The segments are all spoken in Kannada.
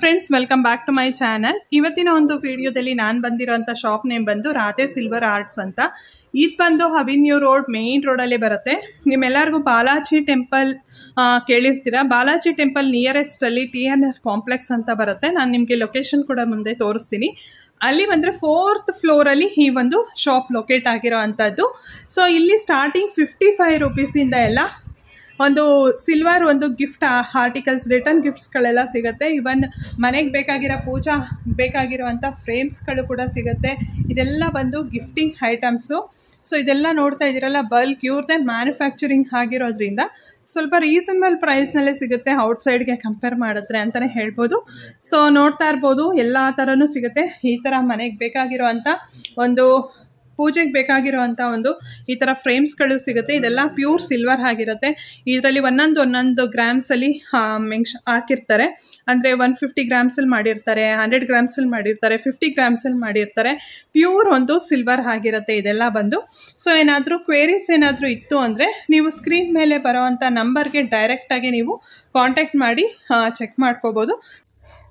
Friends, welcome back to my channel. ಇವತ್ತಿನ ಒಂದು ವಿಡಿಯೋದಲ್ಲಿ ನಾನು ಬಂದಿರೋಂಥ ಶಾಪ್ ನೇಮ್ ಬಂದು ರಾಧೆ ಸಿಲ್ವರ್ ಆರ್ಟ್ಸ್ ಅಂತ. ಇದು ಬಂದು ಅವೆನ್ಯೂ ರೋಡ್, ಮೇನ್ ರೋಡಲ್ಲೇ ಬರುತ್ತೆ. ನಿಮ್ಮೆಲ್ಲರಿಗೂ ಬಾಲಾಜಿ ಟೆಂಪಲ್ ಕೇಳಿರ್ತೀರಾ. ಬಾಲಾಜಿ ಟೆಂಪಲ್ ನಿಯರೆಸ್ಟಲ್ಲಿ TNR ಕಾಂಪ್ಲೆಕ್ಸ್ ಅಂತ ಬರುತ್ತೆ. ನಾನು ನಿಮಗೆ ಲೊಕೇಶನ್ ಕೂಡ ಮುಂದೆ ತೋರಿಸ್ತೀನಿ. ಅಲ್ಲಿ ಬಂದರೆ 4th ಫ್ಲೋರಲ್ಲಿ ಈ ಒಂದು ಶಾಪ್ ಲೊಕೇಟ್ ಆಗಿರೋ ಅಂಥದ್ದು. ಸೊ ಇಲ್ಲಿ ಸ್ಟಾರ್ಟಿಂಗ್ 55 ರೂಪೀಸಿಂದ ಎಲ್ಲ ಒಂದು ಸಿಲ್ವರ್ ಒಂದು ಗಿಫ್ಟ್ ಆರ್ಟಿಕಲ್ಸ್, ರಿಟರ್ನ್ ಗಿಫ್ಟ್ಸ್ಗಳೆಲ್ಲ ಸಿಗುತ್ತೆ. ಇವನ್ ಮನೆಗೆ ಬೇಕಾಗಿರೋ ಪೂಜಾ ಬೇಕಾಗಿರೋವಂಥ ಫ್ರೇಮ್ಸ್ಗಳು ಕೂಡ ಸಿಗುತ್ತೆ. ಇದೆಲ್ಲ ಬಂದು ಗಿಫ್ಟಿಂಗ್ ಐಟಮ್ಸು. ಸೊ ಇದೆಲ್ಲ ನೋಡ್ತಾ ಇದ್ದೀರಲ್ಲ, ಬಲ್ಕ್ ಇವ್ರದ್ದೇ ಮ್ಯಾನುಫ್ಯಾಕ್ಚರಿಂಗ್ ಆಗಿರೋದ್ರಿಂದ ಸ್ವಲ್ಪ ರೀಸನಬಲ್ ಪ್ರೈಸ್ನಲ್ಲೇ ಸಿಗುತ್ತೆ ಔಟ್ಸೈಡ್ಗೆ ಕಂಪೇರ್ ಮಾಡಿದ್ರೆ ಅಂತಲೇ ಹೇಳ್ಬೋದು. ಸೊ ನೋಡ್ತಾ ಇರ್ಬೋದು, ಎಲ್ಲ ಥರನೂ ಸಿಗುತ್ತೆ. ಈ ಥರ ಮನೆಗೆ ಬೇಕಾಗಿರೋ ಅಂಥ ಒಂದು ಪೂಜೆಗೆ ಬೇಕಾಗಿರೋವಂಥ ಒಂದು ಈ ಥರ ಫ್ರೇಮ್ಸ್ಗಳು ಸಿಗುತ್ತೆ. ಇದೆಲ್ಲ ಪ್ಯೂರ್ ಸಿಲ್ವರ್ ಆಗಿರುತ್ತೆ. ಇದರಲ್ಲಿ ಒಂದೊಂದು ಗ್ರಾಮ್ಸಲ್ಲಿ ಹಾಕಿರ್ತಾರೆ. ಅಂದರೆ 150 ಗ್ರಾಮ್ಸಲ್ಲಿ ಮಾಡಿರ್ತಾರೆ, 100 ಗ್ರಾಮ್ಸಲ್ಲಿ ಮಾಡಿರ್ತಾರೆ, 50 ಗ್ರಾಮ್ಸಲ್ಲಿ ಮಾಡಿರ್ತಾರೆ. ಪ್ಯೂರ್ ಒಂದು ಸಿಲ್ವರ್ ಆಗಿರುತ್ತೆ ಇದೆಲ್ಲ ಬಂದು. ಸೊ ಏನಾದರೂ ಕ್ವೇರೀಸ್ ಏನಾದರೂ ಇತ್ತು ಅಂದರೆ ನೀವು ಸ್ಕ್ರೀನ್ ಮೇಲೆ ಬರೋವಂಥ ನಂಬರ್ಗೆ ಡೈರೆಕ್ಟಾಗಿ ನೀವು ಕಾಂಟ್ಯಾಕ್ಟ್ ಮಾಡಿ ಚೆಕ್ ಮಾಡ್ಕೋಬೋದು.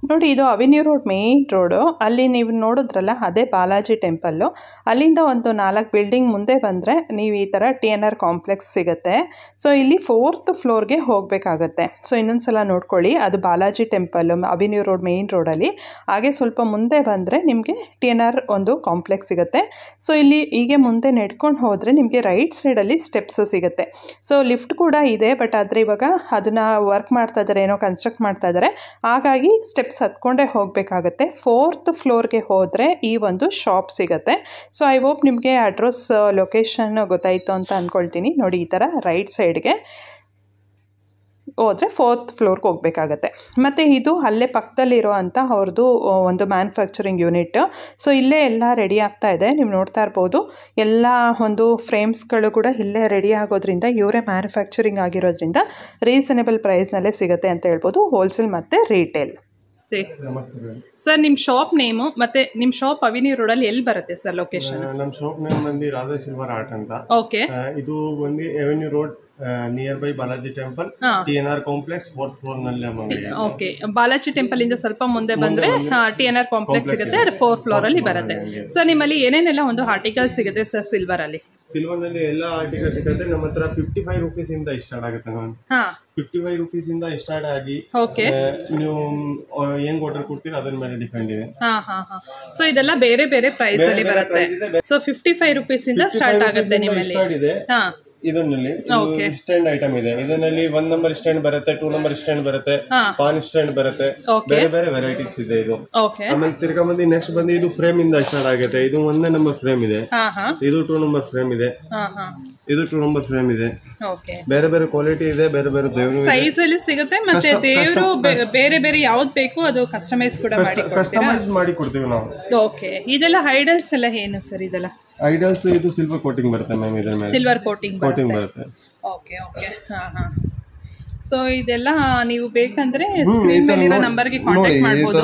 ನೋಡಿ, ಇದು ಅವೆನ್ಯೂ ರೋಡ್, ಮೇನ್ ರೋಡು. ಅಲ್ಲಿ ನೀವು ನೋಡಿದ್ರಲ್ಲ, ಅದೇ ಬಾಲಾಜಿ ಟೆಂಪಲ್ಲು. ಅಲ್ಲಿಂದ ಒಂದು 4 ಬಿಲ್ಡಿಂಗ್ ಮುಂದೆ ಬಂದರೆ ನೀವು ಈ ಥರ TNR ಕಾಂಪ್ಲೆಕ್ಸ್ ಸಿಗುತ್ತೆ. ಸೊ ಇಲ್ಲಿ 4th ಫ್ಲೋರ್ಗೆ ಹೋಗಬೇಕಾಗತ್ತೆ. ಸೊ ಇನ್ನೊಂದು ಸಲ ನೋಡ್ಕೊಳ್ಳಿ, ಅದು Balaji temple, avenue road, main ರೋಡಲ್ಲಿ. ಹಾಗೆ ಸ್ವಲ್ಪ ಮುಂದೆ ಬಂದರೆ ನಿಮಗೆ TNR ಒಂದು ಕಾಂಪ್ಲೆಕ್ಸ್ ಸಿಗುತ್ತೆ. ಸೊ ಇಲ್ಲಿ ಹೀಗೆ ಮುಂದೆ ನೆಡ್ಕೊಂಡು ಹೋದರೆ ನಿಮಗೆ ರೈಟ್ ಸೈಡಲ್ಲಿ ಸ್ಟೆಪ್ಸ್ ಸಿಗುತ್ತೆ. ಸೊ ಲಿಫ್ಟ್ ಕೂಡ ಇದೆ, ಬಟ್ ಆದರೆ ಇವಾಗ ಅದನ್ನು ವರ್ಕ್ ಮಾಡ್ತಾ ಇದ್ದಾರೆ, ಏನೋ ಕನ್ಸ್ಟ್ರಕ್ಟ್ ಮಾಡ್ತಾ ಇದ್ದಾರೆ. ಹಾಗಾಗಿ ಸ್ಟೆಪ್ಸ್ ಹತ್ಕೊಂಡೇ ಹೋಗಬೇಕಾಗತ್ತೆ. 4th ಫ್ಲೋರ್ಗೆ ಹೋದರೆ ಈ ಒಂದು ಶಾಪ್ ಸಿಗುತ್ತೆ. ಸೊ ಐ ಹೋಪ್ ನಿಮಗೆ ಅಡ್ರೆಸ್, ಲೊಕೇಶನ್ ಗೊತ್ತಾಯಿತು ಅಂತ ಅಂದ್ಕೊಳ್ತೀನಿ. ನೋಡಿ, ಈ ಥರ ರೈಟ್ ಸೈಡ್ಗೆ ಹೋದರೆ 4th ಫ್ಲೋರ್ಗೆ ಹೋಗಬೇಕಾಗತ್ತೆ. ಮತ್ತು ಇದು ಅಲ್ಲೇ ಪಕ್ಕದಲ್ಲಿರೋ ಅಂಥ ಅವ್ರದ್ದು ಒಂದು ಮ್ಯಾನುಫ್ಯಾಕ್ಚರಿಂಗ್ ಯೂನಿಟ್. ಸೊ ಇಲ್ಲೇ ಎಲ್ಲ ರೆಡಿ ಆಗ್ತಾ ಇದೆ. ನೀವು ನೋಡ್ತಾ ಇರ್ಬೋದು, ಎಲ್ಲ ಒಂದು ಫ್ರೇಮ್ಸ್ಗಳು ಕೂಡ ಇಲ್ಲೇ ರೆಡಿ ಆಗೋದ್ರಿಂದ, ಇವರೇ ಮ್ಯಾನುಫ್ಯಾಕ್ಚರಿಂಗ್ ಆಗಿರೋದ್ರಿಂದ ರೀಸನೇಬಲ್ ಪ್ರೈಸ್ನಲ್ಲೇ ಸಿಗುತ್ತೆ ಅಂತ ಹೇಳ್ಬೋದು, ಹೋಲ್ಸೇಲ್ ಮತ್ತು ರೀಟೇಲ್. ಸರ್, ನಿಮ್ಮ ಶಾಪ್ ನೇಮು ಮತ್ತೆ ನಿಮ್ಮ ಶಾಪ್ ಅವೆನ್ಯೂ ರೋಡಲ್ಲಿ ಎಲ್ಲಿ ಬರುತ್ತೆ ಸರ್ ಲೊಕೇಶನ್? ನಮ್ಮ ಶಾಪ್ ನೇಮ್ ಬಂದು ರಾಧಾ ಸಿಲ್ವರ್ ಆರ್ಟ್ ಅಂತ. ಓಕೆ. ಇದು ಬಂದು avenue road near by Balaji temple, TNR complex 4th floor ನಲ್ಲಿ. ಓಕೆ. ಬಾಲಾಜಿ ಟೆಂಪಲ್ ಇಂದ ಸ್ವಲ್ಪ ಮುಂದೆ ಬಂದ್ರೆ TNR ಕಾಂಪ್ಲೆಕ್ಸ್ ಸಿಗುತ್ತೆ, 4th ಫ್ಲೋರ್ ಅಲ್ಲಿ ಬರುತ್ತೆ. ಸರ್, ನಿಮ್ಮಲ್ಲಿ ಏನೇನೆಲ್ಲ ಒಂದು ಆರ್ಟಿಕಲ್ ಸಿಗುತ್ತೆ ಸರ್ ಸಿಲ್ವರ್ ಅಲ್ಲಿ? ಸಿಲ್ವರ್ ನಲ್ಲಿ ಎಲ್ಲ ಆರ್ಟಿಕಲ್ ಸಿಗುತ್ತೆ. ನಮ್ಮ ಹತ್ರ 55 ರೂಪೀಸ್ ಇಂದ ಸ್ಟಾರ್ಟ್ ಆಗುತ್ತೆ ಮ್ಯಾಮ್. 55 ರೂಪೀಸ್ ಇಂದ ಸ್ಟಾರ್ಟ್ ಆಗಿ ನೀವು ಹೆಂಗ್ ಆರ್ಡರ್ ಕೊಡ್ತೀರಾ ಅದ್ರ ಮೇಲೆ ಡಿಪೆಂಡ್ ಇದೆ. ಸೊ ಇದೆಲ್ಲ ಬೇರೆ ಬೇರೆ ಪ್ರೈಸ್ ಅಲ್ಲಿ ಬರುತ್ತೆ. ಸೊ 55 ರೂಪೀಸ್ ಇಂದ ಸ್ಟಾರ್ಟ್ ಆಗುತ್ತೆ ನಿಮ್ಮಲ್ಲಿ. ಇದರಲ್ಲಿ ಸ್ಟ್ಯಾಂಡ್ ಐಟಮ್ ಇದೆ. ಇದರಲ್ಲಿ 1 ನಂಬರ್ ಸ್ಟ್ಯಾಂಡ್ ಬರುತ್ತೆ, 2 ನಂಬರ್ ಸ್ಟ್ಯಾಂಡ್ ಬರುತ್ತೆ, ಪಾನ್ ಸ್ಟ್ಯಾಂಡ್ ಬರುತ್ತೆ, ಬೇರೆ ಬೇರೆ ವೆರೈಟೀಸ್ ಇದೆ ಇದು. ಆಮೇಲೆ ತಿರ್ಗಾ ಬಂದು ನೆಕ್ಸ್ಟ್ ಬಂದು ಇದು ಫ್ರೇಮ್ ಇಂದ ಸ್ಟಾರ್ಟ್ ಆಗುತ್ತೆ. ಇದು 1 ನಂಬರ್ ಫ್ರೇಮ್ ಇದೆ, ಇದು 2 ನಂಬರ್ ಫ್ರೇಮ್ ಇದೆ, ಇದು 2 ನಂಬರ್ ಫ್ರೇಮ್ ಇದೆ. ಬೇರೆ ಬೇರೆ ಕ್ವಾಲಿಟಿ ಇದೆ, ಬೇರೆ ಬೇರೆ ದೇವರು ಸೈಜ್ ಅಲ್ಲಿ ಸಿಗುತ್ತೆ. ಮತ್ತೆ ದೇವರು ಬೇರೆ ಬೇರೆ ಯಾವ್ದು ಬೇಕು ಅದು ಕಸ್ಟಮೈಸ್ ಕೂಡ ಮಾಡಿ ಕೊಡ್ತೀವಿ ನಾವು. ಓಕೆ. ಇದೆಲ್ಲ ಐಡಲ್ಸ್ ಎಲ್ಲ ಏನು ಸರ್? ಇದೆಲ್ಲ ಐಡಲ್ಸ್ ಇದು ಸಿಲ್ವರ್ ಕೋಟಿಂಗ್ ಬರುತ್ತೆ ಮ್ಯಾಮ್. ಇದರ ಮೇಲೆ ಸಿಲ್ವರ್ ಕೋಟಿಂಗ್ ಬರುತ್ತೆ. Okay okay. ಸೊ ಇದೆಲ್ಲ ನೀವು ಬೇಕಂದ್ರೆ ಸ್ಕ್ರೀನ್ ಮೇಲಿರೋ ನಂಬರ್ಗೆ ಕಾಂಟ್ಯಾಕ್ಟ್ ಮಾಡಬಹುದು.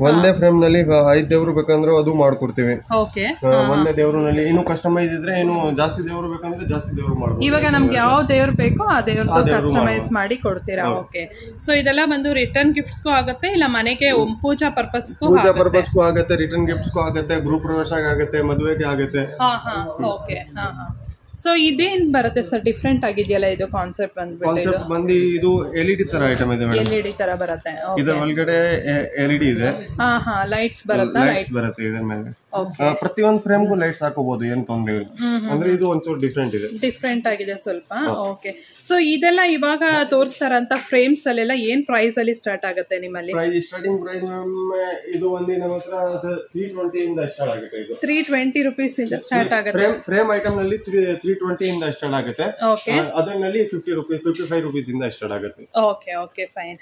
ಒಂದೇ ಫ್ರೇಮ್ ನಲ್ಲಿ 5 ದೇವರು ಬೇಕಂದ್ರೆ ಅದು ಮಾಡ್ಕೊಡ್ತೀವಿ. ಓಕೆ. ಒಂದೇ ದೇವರಲ್ಲಿ ಇನ್ನು ಕಸ್ಟಮೈಸ್ ಇದ್ರೆ, ಇನ್ನು ಜಾಸ್ತಿ ದೇವರು ಬೇಕಂದ್ರೆ ಜಾಸ್ತಿ ದೇವರು ಮಾಡ್ಬೋದು. ಇವಾಗ ನಮ್ಗೆ ಯಾವ ದೇವ್ರು ಬೇಕೋ ಆ ದೇವ್ರದ್ದು ಕಸ್ಟಮೈಸ್ ಮಾಡಿ ಕೊಡ್ತೀರಾ? ಓಕೆ. ಸೊ ಇದೆಲ್ಲ ಬಂದು ರಿಟರ್ನ್ ಗಿಫ್ಟ್ಸ್ಗೂ ಆಗುತ್ತೆ, ಇಲ್ಲ ಮನೆಗೆ ಪೂಜಾ ಪರ್ಪಸ್ಗೂ ಆಗುತ್ತೆ, ರಿಟರ್ನ್ ಗಿಫ್ಟ್ಸ್ಗೂ ಆಗುತ್ತೆ, ಗೃಹ ಪ್ರವೇಶ ಆಗುತ್ತೆ, ಮದುವೆಗೆ ಆಗುತ್ತೆ. ಓಕೆ. ಸೊ ಇದೇನ್ ಬರುತ್ತೆ ಸರ್? ಡಿಫ್ರೆಂಟ್ ಆಗಿದೆಯಲ್ಲ ಇದು ಕಾನ್ಸೆಪ್ಟ್ ಬಂದು ಇದು LED ತರ ಐಟಮ್ ಇದೆ ಮೇಡಂ. LED ತರ ಬರುತ್ತೆ. ಇದರ ಒಳಗಡೆ LED ಇದೆ. ಲೈಟ್ಸ್ ಬರುತ್ತೆ. ಲೈಟ್ಸ್ ಬರುತ್ತೆ ಇದರ ಮೇಲೆ. ಪ್ರತಿಯೊಂದು ಫ್ರೇಮ್ ಗೂ ಲೈಟ್ಸ್ ಹಾಕೋಬಹುದು, ಏನು ತೊಂದರೆ ಇಲ್ಲ. ಅಂದ್ರೆ ಇದು ಒಂಚೂರು ಡಿಫ್ರೆಂಟ್ ಇದೆ, ಡಿಫ್ರೆಂಟ್ ಆಗಿದೆ ಸ್ವಲ್ಪ. ಓಕೆ. ಸೊ ಇದೆಲ್ಲ ಇವಾಗ ತೋರಿಸ್ತಾರಂತ ಫ್ರೇಮ್ಸ್ ಅಲ್ಲೆಲ್ಲ ಏನ್ ಪ್ರೈಸ್ ಅಲ್ಲಿ ಸ್ಟಾರ್ಟ್ ಆಗುತ್ತೆ ನಿಮ್ಮಲ್ಲಿ? ಪ್ರೈಸ್ ಸ್ಟಾರ್ಟಿಂಗ್ ಪ್ರೈಸ್ ಇದು ಒಂದು ನಮ್ಮ ಹತ್ರ 320 ಇಂದ ಸ್ಟಾರ್ಟ್ ಆಗುತ್ತೆ. ಇದು 320 ರೂಪೀಸ್ ಇಂದ ಸ್ಟಾರ್ಟ್ ಆಗುತ್ತೆ. ಫ್ರೇಮ್ ಐಟಮ್ ನಲ್ಲಿ 320 ಇಂದ ಸ್ಟಾರ್ಟ್ ಆಗುತ್ತೆ. ಅದರಲ್ಲಿ 55 ರೂಪೀಸ್ ಇಂದ ಸ್ಟಾರ್ಟ್ ಆಗುತ್ತೆ. Okay okay, fine.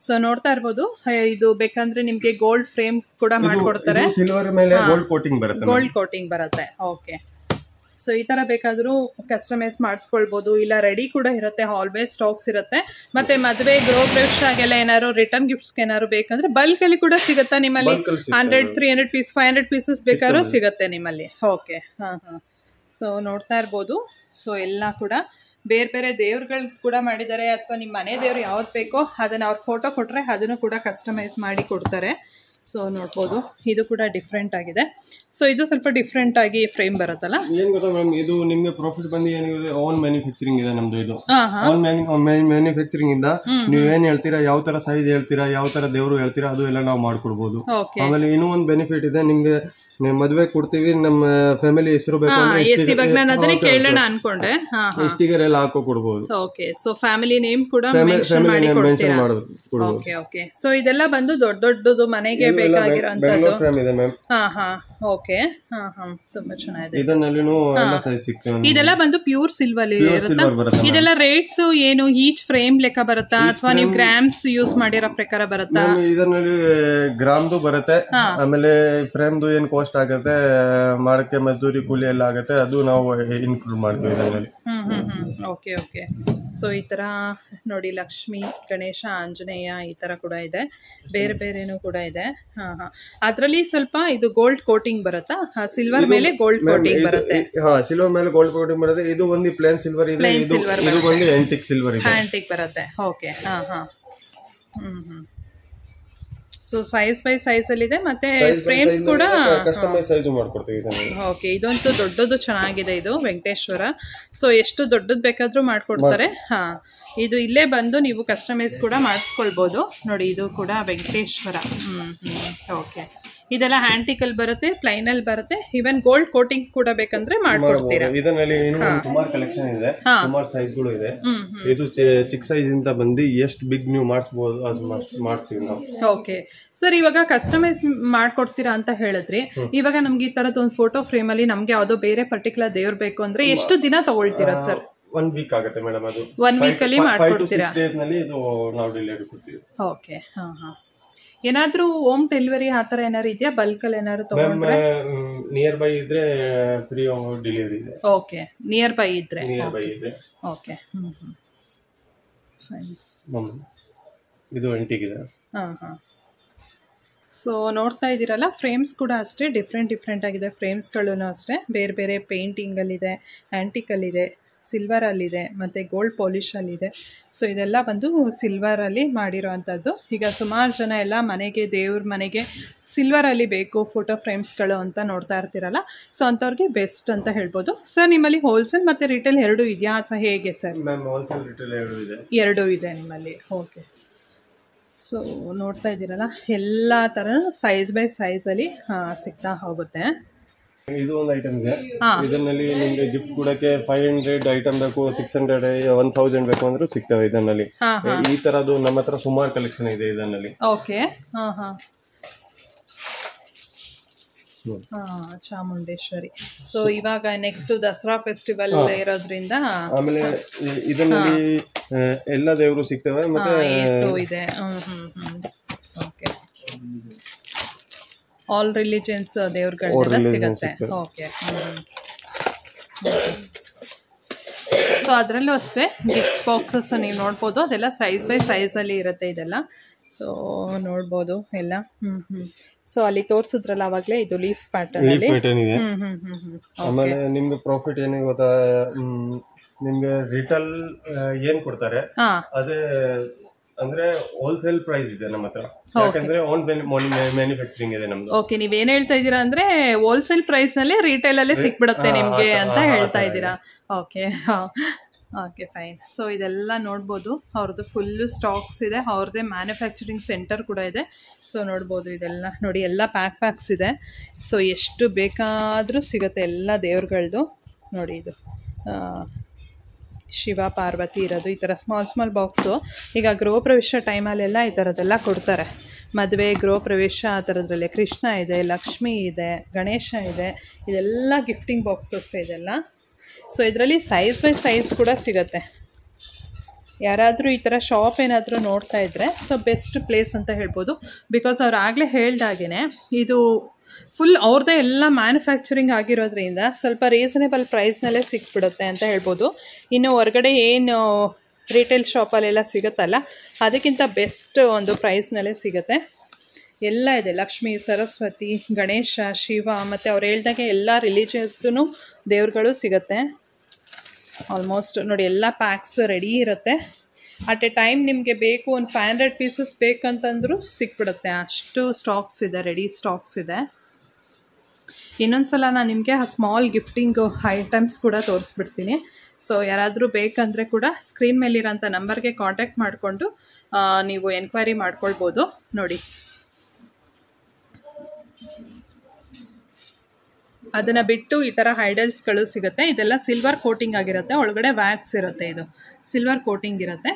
ಸೊ ನೋಡ್ತಾ ಇರ್ಬೋದು, ಇದು ಬೇಕಂದ್ರೆ ನಿಮ್ಗೆ ಗೋಲ್ಡ್ ಫ್ರೇಮ್ ಕೂಡ ಮಾಡ್ಕೊಡ್ತಾರೆ. ಸಿಲ್ವರ್ ಮೇಲೆ ಗೋಲ್ಡ್ ಕೋಟಿಂಗ್ ಬರುತ್ತೆ. ಗೋಲ್ಡ್ ಕೋಟಿಂಗ್ ಬರುತ್ತೆ. ಓಕೆ. ಸೊ ಈ ತರ ಬೇಕಾದ್ರೂ ಕಸ್ಟಮೈಸ್ ಮಾಡಿಸ್ಕೊಳ್ಬಹುದು, ಇಲ್ಲ ರೆಡಿ ಕೂಡ ಇರುತ್ತೆ, ಆಲ್ವೇಸ್ ಸ್ಟಾಕ್ಸ್ ಇರುತ್ತೆ. ಮತ್ತೆ ಮದುವೆ, ಗೃಹ ಪ್ರವೇಶಗೆಲ್ಲ ಏನಾದ್ರು ರಿಟರ್ನ್ ಗಿಫ್ಟ್ಸ್ ಏನಾದ್ರು ಬೇಕಂದ್ರೆ ಬಲ್ಕ್ ಅಲ್ಲಿ ಕೂಡ ಸಿಗುತ್ತಾ ನಿಮ್ಮಲ್ಲಿ? 100, 300 ಪೀಸ್, 500 ಪೀಸಸ್ ಬೇಕಾದ್ರೂ ಸಿಗುತ್ತೆ ನಿಮ್ಮಲ್ಲಿ. ಓಕೆ. ಸೊ ನೋಡ್ತಾ ಇರ್ಬೋದು, ಸೊ ಎಲ್ಲ ಕೂಡ ಬೇರೆ ಬೇರೆ ದೇವ್ರುಗಳು ಕೂಡ ಮಾಡಿದ್ದಾರೆ, ಅಥವಾ ನಿಮ್ಮ ಮನೆ ದೇವ್ರು ಯಾವ್ದು ಬೇಕೋ ಅದನ್ನು ಅವ್ರ ಫೋಟೋ ಕೊಟ್ಟರೆ ಅದನ್ನು ಕೂಡ ಕಸ್ಟಮೈಸ್ ಮಾಡಿ ಕೊಡ್ತಾರೆ. ಸೊ ನೋಡ್ಬೋದು, ಇದು ಕೂಡ ಡಿಫ್ರೆಂಟ್ ಆಗಿದೆ. ಸೊ ಇದು ಸ್ವಲ್ಪ ಡಿಫ್ರೆಂಟ್ ಆಗಿ ಫ್ರೇಮ್ ಬರುತ್ತಲ್ಲ. ಏನ್ ಗೊತ್ತಾ ಮ್ಯಾಮ್, ಇದು ನಿಮ್ಗೆ ಪ್ರಾಫಿಟ್ ಬಂದು ಏನಿದೆ, ಓನ್ ಮ್ಯಾನುಫ್ಯಾಕ್ಚರಿಂಗ್ ಇದೆ ನಮ್ದು. ಇದು ಓನ್ ಮ್ಯಾನುಫ್ಯಾಕ್ಚರಿಂಗ್ ಇಂದ ನೀವೇನ್ ಹೇಳ್ತೀರಾ, ಯಾವ ತರ ಸೈಜ್ ಹೇಳ್ತೀರಾ, ಯಾವ ತರ ದೇವ್ರು ಹೇಳ್ತೀರಾ, ಅದು ಎಲ್ಲ ನಾವು ಮಾಡ್ಕೊಡ್ಬೋದು. ಆಮೇಲೆ ಇನ್ನೂ ಒಂದು ಬೆನಿಫಿಟ್ ಇದೆ, ನಿಮ್ಗೆ ಮದ್ವೆ ಕೊಡ್ತೀವಿ, ನಮ್ಮ ಫ್ಯಾಮಿಲಿ ಹೆಸರು ಬೇಕು ಅಂದ್ರೆ ಕೇಳೋಣ ಅನ್ಕೊಂಡೆ, ಸ್ಟಿಕರ್ ಎಲ್ಲ ಹಾಕೋ ಕೊಡ್ಬೋದು. ಓಕೆ, ಸೊ ಫ್ಯಾಮಿಲಿ ನೇಮ್ ಕೂಡ ಮೆನ್ಷನ್ ಮಾಡಿ ಕೊಡ್ತೀರಾ. Okay okay. ಸೊ ಇದೆಲ್ಲ ಬಂದು ದೊಡ್ಡ ದೊಡ್ಡದು ಮನೆಗೆ ಬೇಕಾಗಿರೋಂತದ್ದು. ಓಕೆ, ತುಂಬಾ ಚೆನ್ನಾಗಿದೆ. ಇದನ್ನಲ್ಲಿನೂ ಎಲ್ಲ ಸೈಜ್ ಸಿಗ್ತವೆ. ಇದೆಲ್ಲ ಬಂದು ಪ್ಯೂರ್ ಸಿಲ್ವರ್ ಇರುತ್ತೆ. ಇದೆಲ್ಲ ರೇಟ್ಸ್ ಏನು ಈಚ್ ಫ್ರೇಮ್ ಲೆಕ್ಕ ಬರುತ್ತಾ, ಅಥವಾ ನೀವು ಗ್ರಾಮ್ಸ್ ಯೂಸ್ ಮಾಡಿರೋ ಪ್ರಕಾರ ಬರುತ್ತಾ? ಇದರಲ್ಲಿ ಗ್ರಾಮ್ದು ಬರುತ್ತೆ, ಆಮೇಲೆ ಫ್ರೇಮ್ದು ಏನ್ ಕಾಸ್ಟ್ ಆಗುತ್ತೆ, ಮಾಡಕ್ಕೆ ಮಜದೂರಿ ಕೂಲಿ ಎಲ್ಲ ಆಗುತ್ತೆ, ಅದು ನಾವು ಇನ್ಕ್ಲೂಡ್ ಮಾಡ್ತೀವಿ ಇದರಲ್ಲಿ. Okay okay. ಸೊ ಈ ತರ ನೋಡಿ, ಲಕ್ಷ್ಮಿ, ಗಣೇಶ, ಆಂಜನೇಯ ಈ ತರ ಕೂಡ ಇದೆ, ಬೇರೆ ಬೇರೆನೂ ಕೂಡ ಇದೆ. ಅದ್ರಲ್ಲಿ ಸ್ವಲ್ಪ ಇದು ಗೋಲ್ಡ್ ಕೋಟಿಂಗ್ ಬರುತ್ತಾ? ಸಿಲ್ವರ್ ಮೇಲೆ ಗೋಲ್ಡ್ ಕೋಟಿಂಗ್ ಬರುತ್ತೆ. ಸಿಲ್ವರ್ ಮೇಲೆ ಗೋಲ್ಡ್ ಕೋಟಿಂಗ್ ಬರುತ್ತೆ. ಇದು ಒಂದು ಪ್ಲೇನ್ ಸಿಲ್ವರ್ ಇದೆ, ಇದು ಒಂದು ಆಂಟಿಕ್ ಸಿಲ್ವರ್ ಇದೆ. ಆಂಟಿಕ್ ಬರುತ್ತೆ. Okay. So size by size ಅಲ್ಲಿ ಇದೆ, ಮತ್ತೆ ಫ್ರೇಮ್ಸ್ ಕೂಡ ಕಸ್ಟಮೈಸ್ ಸೈಜ್ ಮಾಡ್ಕೊಡ್ತೀವಿ ಇದನ್ನ. ಓಕೆ, ಇದಂತೂ ದೊಡ್ಡದು ಚೆನ್ನಾಗಿದೆ ಇದು ವೆಂಕಟೇಶ್ವರ. ಸೊ ಎಷ್ಟು ದೊಡ್ಡದು ಬೇಕಾದ್ರೂ ಮಾಡ್ಕೊಡ್ತಾರೆ. ಇದು ಇಲ್ಲೇ ಬಂದು ನೀವು ಕಸ್ಟಮೈಸ್ ಕೂಡ ಮಾಡಿಸ್ಕೊಳ್ಬೋದು. ನೋಡಿ, ಇದು ಕೂಡ ವೆಂಕಟೇಶ್ವರ. ಓಕೆ, ಇದೆಲ್ಲ ಹ್ಯಾಂಟಿಕಲ್ ಬರುತ್ತೆ, ಪ್ಲೈನ್ ಅಲ್ಲಿ ಬರುತ್ತೆ, ಈವನ್ ಗೋಲ್ಡ್ ಕೋಟಿಂಗ್ ಕೂಡ ಬೇಕಂದ್ರೆ ಮಾಡ್ಕೊಡ್ತೀರಾ. ಇದರಲ್ಲಿ ಸುಮಾರು ಕಲೆಕ್ಷನ್ ಇದೆ, ಸುಮಾರು ಸೈಜ್ ಗಳು ಇದೆ. ಇದು ಚಿಕ್ಕ ಸೈಜ್ ಇಂದ ಬಂದು ಎಷ್ಟು ಬಿಗ್ ನೀವು ಮಾಡಿಸಬಹುದು ಅದು ಮಾಡ್ತೀವಿ ನಾವು. ಓಕೆ ಸರ್, ಇವಾಗ ಕಸ್ಟಮೈಸ್ ಮಾಡ್ಕೊಡ್ತೀರಾ ಅಂತ ಹೇಳಿದ್ರಿ. ಇವಾಗ ನಮ್ಗೆ ಈ ತರದ್ ಒಂದು ಫೋಟೋ ಫ್ರೇಮ್ ಅಲ್ಲಿ ನಮ್ಗೆ ಯಾವ್ದೋ ಬೇರೆ ಪರ್ಟಿಕ್ಯುಲರ್ ದೇವ್ರು ಬೇಕು ಅಂದ್ರೆ ಎಷ್ಟು ದಿನ ತಗೊಳ್ತೀರಾ ಸರ್? 1 ವೀಕ್ ಆಗುತ್ತೆ ಮೇಡಮ್. ಅದು 1 ವೀಕ್ ಅಲ್ಲಿ ಮಾಡ್ಕೊಡ್ತೀರಾ? 5 to 6 days ನಲ್ಲಿ ಇದು ನಾವು ಡೆಲಿವರಿ ಕೊಡ್ತೀವಿ. ಓಕೆ. ಏನಾದ್ರೂ ಹೋಮ್ ಡೆಲಿವರಿ ಆತರ ಏನಾದ್ರು ಇದೆಯಾ? ಬಲ್ಕ್ ಅಲ್ಲಿ ಏನಾದ್ರು ತಗೊಂಡ್ರೆ ನಿಯರ್ ಬೈ ಇದ್ರೆ ಫ್ರೀ ಡೆಲಿವರಿ ಇದೆ. ಓಕೆ, ನಿಯರ್ ಬೈ ಇದ್ರೆ. ಓಕೆ. ಫೈನ್. ಇದು ಆಂಟಿಕ್ ಇದೆ. ಸೊ ನೋಡ್ತಾ ಇದ್ದೀರಲ್ಲ, ಫ್ರೇಮ್ಸ್ ಕೂಡ ಅಷ್ಟೇ ಡಿಫ್ರೆಂಟ್ ಆಗಿದೆ. ಫ್ರೇಮ್ಸ್ಗಳೂ ಅಷ್ಟೇ ಬೇರೆ ಬೇರೆ ಪೇಂಟಿಂಗಲ್ಲಿದೆ, ಆ್ಯಂಟಿಕಲ್ಲಿದೆ, ಸಿಲ್ವರಲ್ಲಿದೆ, ಮತ್ತು ಗೋಲ್ಡ್ ಪಾಲಿಶಲ್ಲಿದೆ. ಸೊ ಇದೆಲ್ಲ ಬಂದು ಸಿಲ್ವರಲ್ಲಿ ಮಾಡಿರೋ ಅಂಥದ್ದು. ಈಗ ಸುಮಾರು ಜನ ಎಲ್ಲ ಮನೆಗೆ, ದೇವ್ರ ಮನೆಗೆ ಸಿಲ್ವರಲ್ಲಿ ಬೇಕು ಫೋಟೋ ಫ್ರೇಮ್ಸ್ಗಳು ಅಂತ ನೋಡ್ತಾ ಇರ್ತೀರಲ್ಲ, ಸೊ ಅಂಥವ್ರಿಗೆ ಬೆಸ್ಟ್ ಅಂತ ಹೇಳ್ಬೋದು. ಸರ್, ನಿಮ್ಮಲ್ಲಿ ಹೋಲ್ಸೇಲ್ ಮತ್ತು ರಿಟೇಲ್ ಎರಡೂ ಇದೆಯಾ ಅಥವಾ ಹೇಗೆ ಸರ್? ಹೋಲ್ಸೇಲ್ ರಿಟೇಲ್ ಎರಡೂ ಇದೆ ನಿಮ್ಮಲ್ಲಿ. ಓಕೆ. ಸೊ ನೋಡ್ತಾ ಇದ್ದೀರಲ್ಲ, ಎಲ್ಲ ಥರ ಸೈಜ್ ಬೈ ಸೈಜಲ್ಲಿ ಸಿಗ್ತಾ ಹೋಗುತ್ತೆ. ಇದು ಒಂದು ಐಟಮ್ ಇದೆ. ಇದರಲ್ಲಿ ನಿಮಗೆ ಗಿಫ್ಟ್ ಕೊಡಕ್ಕೆ 500 ಐಟಮ್ ಬೇಕು, 600, 1000 ಬೇಕು ಅಂದ್ರೂ ಸಿಗ್ತವೆ ಇದರಲ್ಲಿ. ಈ ತರದ್ದು ನಮ್ಮ ಹತ್ರ ಸುಮಾರು ಕಲೆಕ್ಷನ್ ಇದೆ ಇದರಲ್ಲಿ. ಓಕೆ. ಚಾಮುಂಡೇಶ್ವರಿ. ಸೊ ಇವಾಗ ನೆಕ್ಸ್ಟ್ ದಸರಾ ಫೆಸ್ಟಿವಲ್ ಇರೋದ್ರಿಂದ ಆಮೇಲೆ ಇದರಲ್ಲಿ ಎಲ್ಲ ದೇವರು ಸಿಗ್ತವೆ, ಮತ್ತೆ ಇದೆ. ಓಕೆ, ಆಲ್ ರಿಲಿಜಿಯನ್ಸ್ ದೇವ್ರಗಳೆಲ್ಲ ಸಿಗುತ್ತೆ. ಓಕೆ. ಸೊ ಅದರಲ್ಲೂ ಅಷ್ಟೇ ಗಿಫ್ಟ್ ಬಾಕ್ಸಸ್ ನೀವು ನೋಡ್ಬೋದು, ಅದೆಲ್ಲ ಸೈಜ್ ಬೈ ಸೈಜಲ್ಲಿ ಇರುತ್ತೆ ಇದೆಲ್ಲ. ಸೊ ನೋಡ್ಬೋದು ಎಲ್ಲ. ಸೊ ಅಲ್ಲಿ ತೋರಿಸಿದ್ರಲ್ಲ ಅವಾಗಲೇ, ಇದು ಲೀಫ್ ಪ್ಯಾಟರ್ನ್ ಅಲ್ಲಿ. ಆಮೇಲೆ ನಿಮ್ಗೆ ಪ್ರಾಫಿಟ್ ಏನೇ ಗೊತ್ತಾ, ನಿಮ್ಗೆ ರಿಟೇಲ್ ಏನ್ ಕೊಡ್ತಾರೆ ಅದೇ ಅಂದ್ರೆ ಹೋಲ್ಸೇಲ್ ಪ್ರೈಸ್ ಇದೆ ನಮ್ಮ ಹತ್ರ, ಯಾಕಂದ್ರೆ ಓನ್ ಮ್ಯಾನುಫ್ಯಾಕ್ಚರಿಂಗ್ ಇದೆ ನಮ್ದು. ಓಕೆ, ನೀವೇನ್ ಹೇಳ್ತಾ ಇದ್ದೀರಾ ಅಂದ್ರೆ ಹೋಲ್ಸೇಲ್ ಪ್ರೈಸ್ ನಲ್ಲಿ ರಿಟೇಲ್ ಅಲ್ಲೇ ಸಿಕ್ಬಿಡುತ್ತೆ ನಿಮ್ಗೆ ಅಂತ ಹೇಳ್ತಾ ಇದ್ದೀರಾ. ಓಕೆ. Okay, fine. ಸೊ ಇದೆಲ್ಲ ನೋಡ್ಬೋದು, ಅವ್ರದ್ದು ಫುಲ್ಲು ಸ್ಟಾಕ್ಸ್ ಇದೆ, ಅವ್ರದ್ದೇ ಮ್ಯಾನುಫ್ಯಾಕ್ಚರಿಂಗ್ ಸೆಂಟರ್ ಕೂಡ ಇದೆ. ಸೊ ನೋಡ್ಬೋದು, ಇದೆಲ್ಲ ನೋಡಿ, ಎಲ್ಲ ಪ್ಯಾಕ್ಸ್ ಇದೆ. ಸೊ ಎಷ್ಟು ಬೇಕಾದರೂ ಸಿಗುತ್ತೆ ಎಲ್ಲ ದೇವ್ರುಗಳದ್ದು. ನೋಡಿ, ಇದು ಶಿವ ಪಾರ್ವತಿ ಇರೋದು ಈ ಥರ ಸ್ಮಾಲ್ ಬಾಕ್ಸು. ಈಗ ಗೃಹ ಪ್ರವೇಶ ಟೈಮಲ್ಲೆಲ್ಲ ಈ ಥರದ್ದೆಲ್ಲ ಕೊಡ್ತಾರೆ. ಮದುವೆ, ಗೃಹ ಪ್ರವೇಶ ಆ ಥರದ್ರಲ್ಲೇ ಕೃಷ್ಣ ಇದೆ, ಲಕ್ಷ್ಮಿ ಇದೆ, ಗಣೇಶ ಇದೆ, ಇದೆಲ್ಲ ಗಿಫ್ಟಿಂಗ್ ಬಾಕ್ಸಸ್ ಇದೆಲ್ಲ. ಸೊ ಇದರಲ್ಲಿ ಸೈಜ್ ಬೈ ಸೈಜ್ ಕೂಡ ಸಿಗುತ್ತೆ. ಯಾರಾದರೂ ಈ ಥರ ಶಾಪ್ ಏನಾದರೂ ನೋಡ್ತಾ ಇದ್ದರೆ ಸೊ ಬೆಸ್ಟ್ ಪ್ಲೇಸ್ ಅಂತ ಹೇಳ್ಬೋದು. ಬಿಕಾಸ್ ಅವ್ರು ಆಗಲೇ ಹೇಳ್ದಾಗೇ ಇದು ಫುಲ್ ಅವ್ರದ್ದೇ ಎಲ್ಲ ಮ್ಯಾನುಫ್ಯಾಕ್ಚರಿಂಗ್ ಆಗಿರೋದ್ರಿಂದ ಸ್ವಲ್ಪ ರೀಸನೇಬಲ್ ಪ್ರೈಸ್ನಲ್ಲೇ ಸಿಕ್ಬಿಡುತ್ತೆ ಅಂತ ಹೇಳ್ಬೋದು. ಇನ್ನು ಹೊರಗಡೆ ಏನು ರಿಟೇಲ್ ಶಾಪಲ್ಲೆಲ್ಲ ಸಿಗುತ್ತಲ್ಲ, ಅದಕ್ಕಿಂತ ಬೆಸ್ಟ್ ಒಂದು ಪ್ರೈಸ್ನಲ್ಲೇ ಸಿಗುತ್ತೆ. ಎಲ್ಲ ಇದೆ, ಲಕ್ಷ್ಮಿ, ಸರಸ್ವತಿ, ಗಣೇಶ, ಶಿವ, ಮತ್ತು ಅವ್ರು ಹೇಳ್ದಾಗೆ ಎಲ್ಲ ರಿಲಿಜಿಯಸ್ದು ದೇವ್ರುಗಳು ಸಿಗುತ್ತೆ. ಆಲ್ಮೋಸ್ಟ್ ನೋಡಿ ಎಲ್ಲ ಪ್ಯಾಕ್ಸ್ ರೆಡಿ ಇರುತ್ತೆ. ಅಟ್ ಎ ಟೈಮ್ ನಿಮಗೆ ಬೇಕು ಒಂದು 500 ಪೀಸಸ್ ಬೇಕಂತಂದ್ರೂ ಸಿಕ್ಬಿಡುತ್ತೆ, ಅಷ್ಟು ಸ್ಟಾಕ್ಸ್ ಇದೆ, ರೆಡಿ ಸ್ಟಾಕ್ಸ್ ಇದೆ. ಇನ್ನೊಂದ್ಸಲ ನಾನು ನಿಮಗೆ ಆ ಸ್ಮಾಲ್ ಗಿಫ್ಟಿಂಗ್ ಐಟಮ್ಸ್ ಕೂಡ ತೋರಿಸ್ಬಿಡ್ತೀನಿ. ಸೊ ಯಾರಾದರೂ ಬೇಕಂದರೆ ಕೂಡ ಸ್ಕ್ರೀನ್ ಮೇಲಿರೋಂಥ ನಂಬರ್ಗೆ ಕಾಂಟ್ಯಾಕ್ಟ್ ಮಾಡಿಕೊಂಡು ನೀವು ಎನ್ಕ್ವೈರಿ ಮಾಡ್ಕೊಳ್ಬೋದು. ನೋಡಿ ಅದನ್ನು ಬಿಟ್ಟು ಈ ಥರ ಐಡಲ್ಸ್ಗಳು ಸಿಗುತ್ತೆ. ಇದೆಲ್ಲ ಸಿಲ್ವರ್ ಕೋಟಿಂಗ್ ಆಗಿರುತ್ತೆ, ಒಳಗಡೆ ವ್ಯಾಕ್ಸ್ ಇರುತ್ತೆ, ಇದು ಸಿಲ್ವರ್ ಕೋಟಿಂಗ್ ಇರುತ್ತೆ.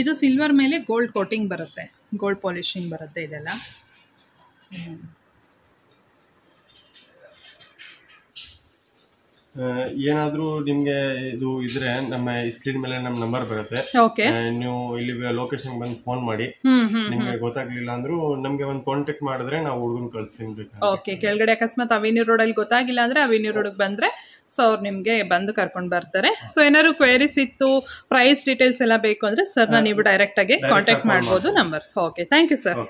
ಇದು ಸಿಲ್ವರ್ ಮೇಲೆ ಗೋಲ್ಡ್ ಕೋಟಿಂಗ್ ಬರುತ್ತೆ, ಗೋಲ್ಡ್ ಪಾಲಿಶಿಂಗ್ ಬರುತ್ತೆ ಇದೆಲ್ಲ. ಏನಾದ್ರೂ ನಿಮ್ಗೆ ಇದು ಇದ್ರೆ ನಮ್ಮ ಸ್ಕ್ರೀನ್ ಮೇಲೆ ನಮ್ಮ ನಂಬರ್ ಬರುತ್ತೆ, ನೀವು ಇಲ್ಲಿ ಲೊಕೇಶನ್ ಬಂದು ಫೋನ್ ಮಾಡಿ. ನಿಮ್ಗೆ ಗೊತ್ತಾಗ್ಲಿಲ್ಲ ಅಂದ್ರೂ ನಮ್ಗೆ ಒಂದು ಕಾಂಟ್ಯಾಕ್ಟ್ ಮಾಡಿದ್ರೆ ನಾವು ಹುಡುಗನ್ ಕಳಿಸ್ತೀನಿ. ಓಕೆ, ಕೆಳಗಡೆ ಅಕಸ್ಮಾತ್ ಅವೆನ್ಯೂ ರೋಡ್ ಅಲ್ಲಿ ಗೊತ್ತಾಗಿಲ್ಲ ಅಂದ್ರೆ ಅವೆನ್ಯೂ ರೋಡ್ ಬಂದ್ರೆ ಸೊ ಅವ್ರು ನಿಮ್ಗೆ ಬಂದು ಕರ್ಕೊಂಡು ಬರ್ತಾರೆ. ಸೊ ಏನಾದ್ರು ಕ್ವೆರೀಸ್ ಇತ್ತು, ಪ್ರೈಸ್ ಡೀಟೇಲ್ಸ್ ಎಲ್ಲ ಬೇಕು ಅಂದ್ರೆ ಸರ್ ನೀವು ಡೈರೆಕ್ಟ್ ಆಗಿ ಕಾಂಟ್ಯಾಕ್ಟ್ ಮಾಡ್ಬೋದು number. Okay, thank you sir.